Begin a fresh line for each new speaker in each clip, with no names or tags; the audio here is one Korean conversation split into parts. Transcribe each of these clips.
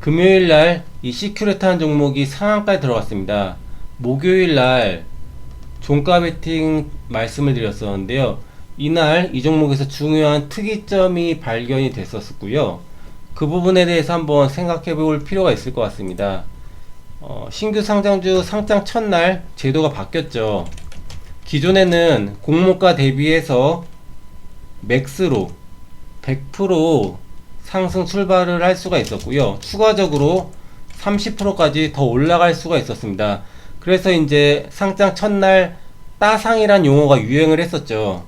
금요일날 이 시큐레트한 종목이 상한가에 들어갔습니다. 목요일날 종가 베팅 말씀을 드렸었는데요. 이날 이 종목에서 중요한 특이점이 발견이 됐었고요. 그 부분에 대해서 한번 생각해 볼 필요가 있을 것 같습니다. 신규 상장주 상장 첫날 제도가 바뀌었죠. 기존에는 공모가 대비해서 맥스로 100% 상승 출발을 할 수가 있었고요. 추가적으로 30%까지 더 올라갈 수가 있었습니다. 그래서 이제 상장 첫날 따상이란 용어가 유행을 했었죠.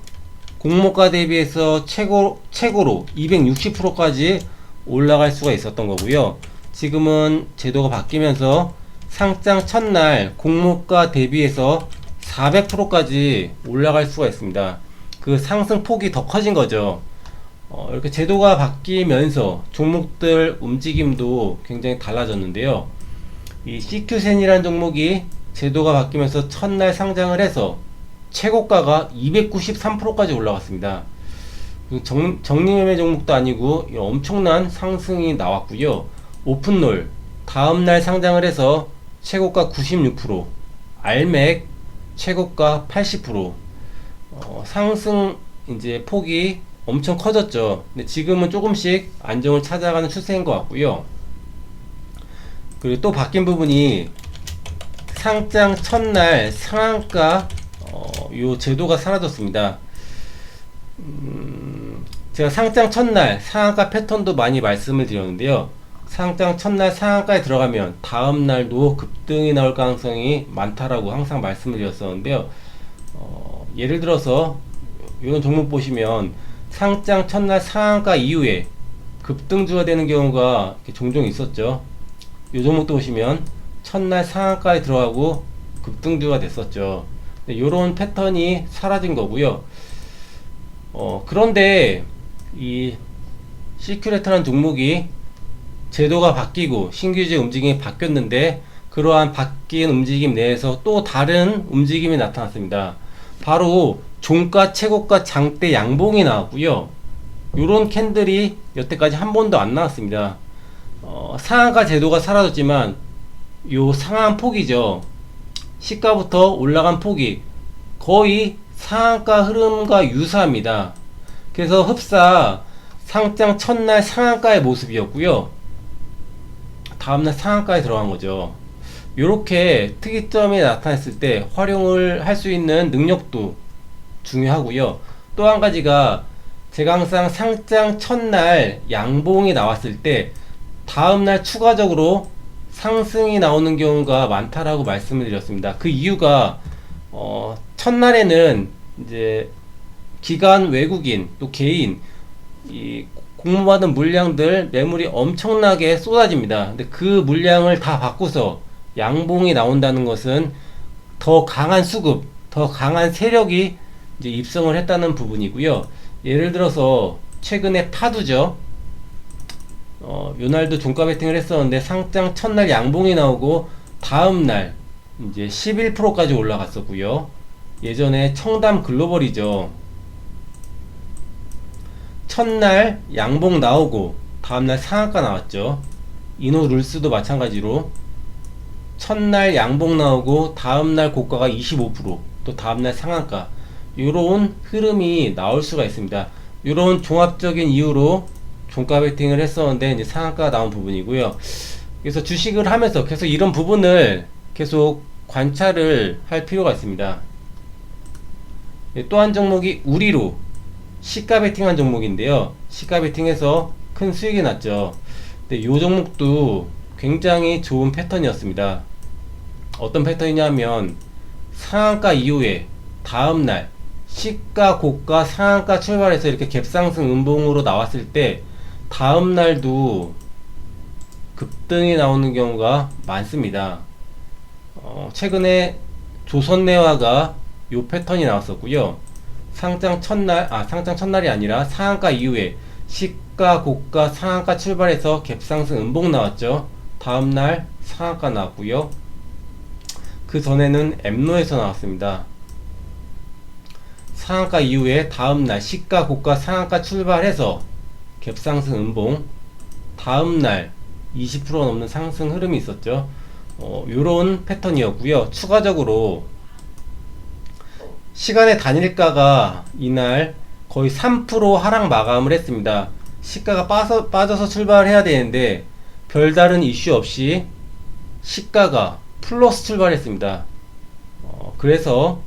공모가 대비해서 최고로 260%까지 올라갈 수가 있었던 거고요. 지금은 제도가 바뀌면서 상장 첫날 공모가 대비해서 400%까지 올라갈 수가 있습니다. 그 상승 폭이 더 커진 거죠. 이렇게 제도가 바뀌면서 종목들 움직임도 굉장히 달라졌는데요. 이 CQ센이라는 종목이 제도가 바뀌면서 첫날 상장을 해서 최고가가 293%까지 올라갔습니다. 정리매매 종목도 아니고 엄청난 상승이 나왔고요. 오픈롤 다음날 상장을 해서 최고가 96%, 알맥 최고가 80%, 상승 이제 폭이 엄청 커졌죠. 근데 지금은 조금씩 안정을 찾아가는 추세인 것 같고요. 그리고 또 바뀐 부분이 상장 첫날 상한가 요 제도가 사라졌습니다. 제가 상장 첫날 상한가 패턴도 많이 말씀을 드렸는데요. 상장 첫날 상한가에 들어가면 다음날도 급등이 나올 가능성이 많다라고 항상 말씀을 드렸었는데요. 예를 들어서 이런 종목 보시면 상장 첫날 상한가 이후에 급등주가 되는 경우가 종종 있었죠. 이 종목도 보시면 첫날 상한가에 들어가고 급등주가 됐었죠. 이런 패턴이 사라진 거고요. 그런데 이 시큐레트라는 종목이 제도가 바뀌고 신규주의 움직임이 바뀌었는데 그러한 바뀐 움직임 내에서 또 다른 움직임이 나타났습니다. 바로 종가 최고가 장대 양봉이 나왔고요. 요런 캔들이 여태까지 한 번도 안 나왔습니다. 상한가 제도가 사라졌지만 요 상한 폭이죠. 시가부터 올라간 폭이 거의 상한가 흐름과 유사합니다. 그래서 흡사 상장 첫날 상한가의 모습이었고요. 다음날 상한가에 들어간 거죠. 요렇게 특이점이 나타났을 때 활용을 할 수 있는 능력도 중요하고요. 또 한 가지가 제가 항상 상장 첫날 양봉이 나왔을 때 다음날 추가적으로 상승이 나오는 경우가 많다라고 말씀을 드렸습니다. 그 이유가 첫날에는 이제 기관 외국인 또 개인 이 공모받은 물량들 매물이 엄청나게 쏟아집니다. 근데 그 물량을 다 받고서 양봉이 나온다는 것은 더 강한 수급, 더 강한 세력이 이제 입성을 했다는 부분이고요. 예를 들어서 최근에 파두죠. 요날도 종가 베팅을 했었는데 상장 첫날 양봉이 나오고 다음날 이제 11%까지 올라갔었고요. 예전에 청담 글로벌이죠. 첫날 양봉 나오고 다음날 상한가 나왔죠. 이노룰스도 마찬가지로 첫날 양봉 나오고 다음날 고가가 25%, 또 다음날 상한가, 요런 흐름이 나올 수가 있습니다. 요런 종합적인 이유로 종가 베팅을 했었는데 이제 상한가가 나온 부분이고요. 그래서 주식을 하면서 계속 이런 부분을 계속 관찰을 할 필요가 있습니다. 또 한 종목이 우리로 시가 베팅한 종목인데요. 시가 베팅해서 큰 수익이 났죠. 근데 이 종목도 굉장히 좋은 패턴이었습니다. 어떤 패턴이냐면 상한가 이후에 다음날 시가 고가 상한가 출발해서 이렇게 갭상승 음봉으로 나왔을 때 다음날도 급등이 나오는 경우가 많습니다. 최근에 조선내화가 요 패턴이 나왔었고요. 상장 첫날이 아니라 상한가 이후에 시가 고가 상한가 출발해서 갭상승 음봉 나왔죠. 다음날 상한가 나왔고요. 그 전에는 엠노에서 나왔습니다. 상한가 이후에 다음날 시가 고가 상한가 출발해서 갭상승 음봉, 다음날 20% 넘는 상승 흐름이 있었죠. 요런 패턴이었고요. 추가적으로 시간의 단일가가 이날 거의 3% 하락 마감을 했습니다. 시가가 빠져서 출발해야 되는데 별다른 이슈 없이 시가가 플러스 출발했습니다. 그래서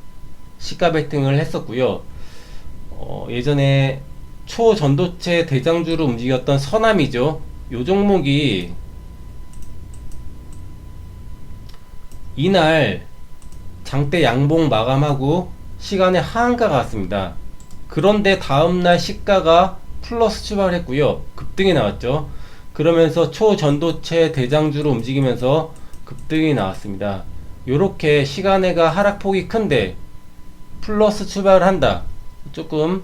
시가 베팅을 했었고요. 예전에 초전도체 대장주로 움직였던 서남이죠. 요 종목이 이날 장대 양봉 마감하고 시간에 하한가가 왔습니다. 그런데 다음날 시가가 플러스 출발했고요. 급등이 나왔죠. 그러면서 초전도체 대장주로 움직이면서 급등이 나왔습니다. 요렇게 시간에가 하락폭이 큰데 플러스 출발한다. 조금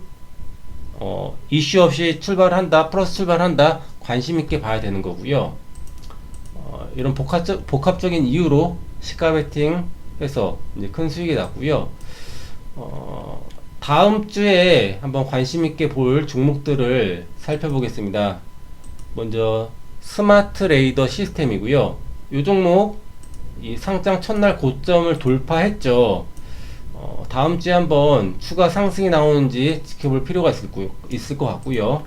이슈 없이 출발한다, 플러스 출발한다, 관심 있게 봐야 되는 거고요. 이런 복합적인 이유로 시가 베팅 해서 이제 큰 수익이 났고요. 다음 주에 한번 관심 있게 볼 종목들을 살펴보겠습니다. 먼저 스마트 레이더 시스템이고요. 이 종목 이 상장 첫날 고점을 돌파했죠. 다음 주에 한번 추가 상승이 나오는지 지켜볼 필요가 있을 것 같고요.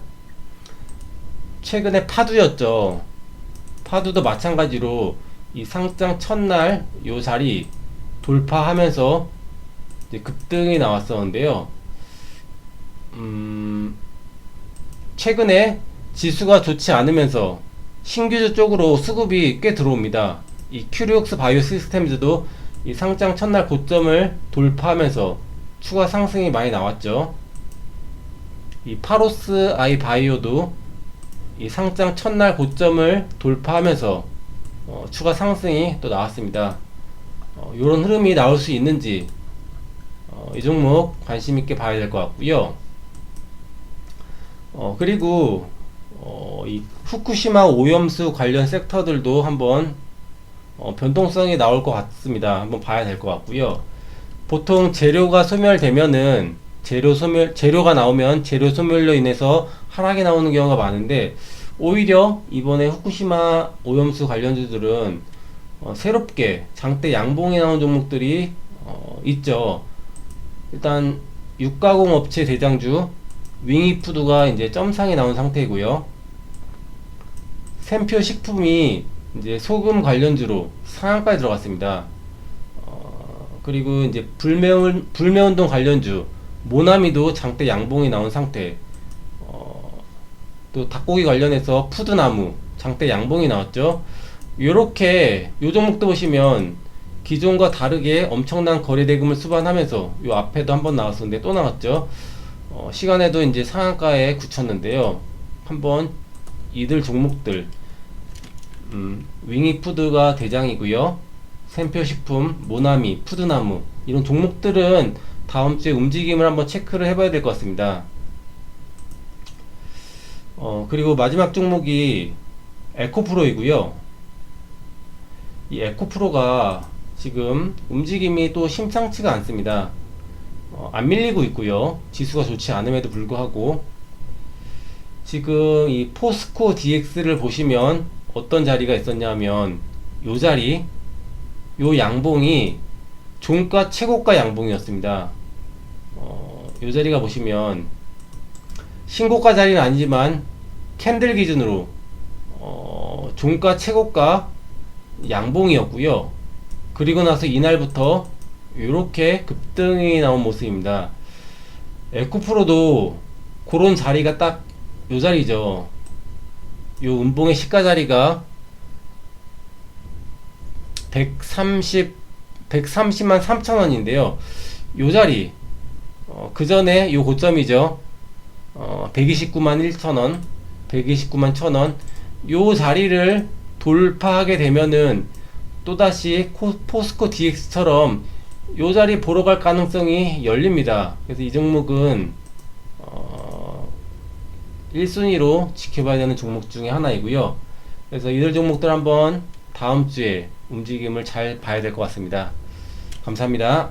최근에 파두였죠. 파두도 마찬가지로 이 상장 첫날 요 자리 돌파하면서 이제 급등이 나왔었는데요. 최근에 지수가 좋지 않으면서 신규주 쪽으로 수급이 꽤 들어옵니다. 이 큐리옥스 바이오 시스템즈도 이 상장 첫날 고점을 돌파하면서 추가 상승이 많이 나왔죠. 이 파로스 아이 바이오도 이 상장 첫날 고점을 돌파하면서 추가 상승이 또 나왔습니다. 이런 흐름이 나올 수 있는지 이 종목 관심 있게 봐야 될 것 같고요. 그리고 이 후쿠시마 오염수 관련 섹터들도 한번 변동성이 나올 것 같습니다. 한번 봐야 될 것 같고요. 보통 재료가 소멸되면은 재료가 나오면 재료 소멸로 인해서 하락이 나오는 경우가 많은데 오히려 이번에 후쿠시마 오염수 관련주들은 새롭게 장대 양봉이 나온 종목들이 있죠. 일단 육가공 업체 대장주 윙이푸드가 이제 점상이 나온 상태이고요. 샘표 식품이 이제 소금 관련주로 상한가에 들어갔습니다. 그리고 이제 불매운동 관련주 모나미도 장대 양봉이 나온 상태. 또 닭고기 관련해서 푸드나무 장대 양봉이 나왔죠. 요렇게 요 종목도 보시면 기존과 다르게 엄청난 거래대금을 수반하면서 요 앞에도 한번 나왔었는데 또 나왔죠. 시간에도 이제 상한가에 굳혔는데요. 한번 이들 종목들 윙이푸드가 대장이고요. 샘표식품, 모나미, 푸드나무 이런 종목들은 다음 주에 움직임을 한번 체크를 해봐야 될 것 같습니다. 그리고 마지막 종목이 에코프로이고요. 이 에코프로가 지금 움직임이 또 심상치가 않습니다. 안 밀리고 있고요. 지수가 좋지 않음에도 불구하고 지금 이 포스코 DX를 보시면 어떤 자리가 있었냐면 요 자리, 요 양봉이 종가 최고가 양봉이었습니다. 요 자리가 보시면 신고가 자리는 아니지만 캔들 기준으로 종가 최고가 양봉이었고요. 그리고 나서 이날부터 이렇게 급등이 나온 모습입니다. 에코프로도 그런 자리가 딱 요 자리죠. 요 음봉의 시가 자리가 130만 3천원인데요. 요 자리 그 전에 요 고점이죠. 129만 1천원 129만 1천원 요 자리를 돌파하게 되면은 또다시 포스코 DX처럼 요 자리 보러 갈 가능성이 열립니다. 그래서 이 종목은 1순위로 지켜봐야 되는 종목 중에 하나이고요. 그래서 이들 종목들 한번 다음 주에 움직임을 잘 봐야 될 것 같습니다. 감사합니다.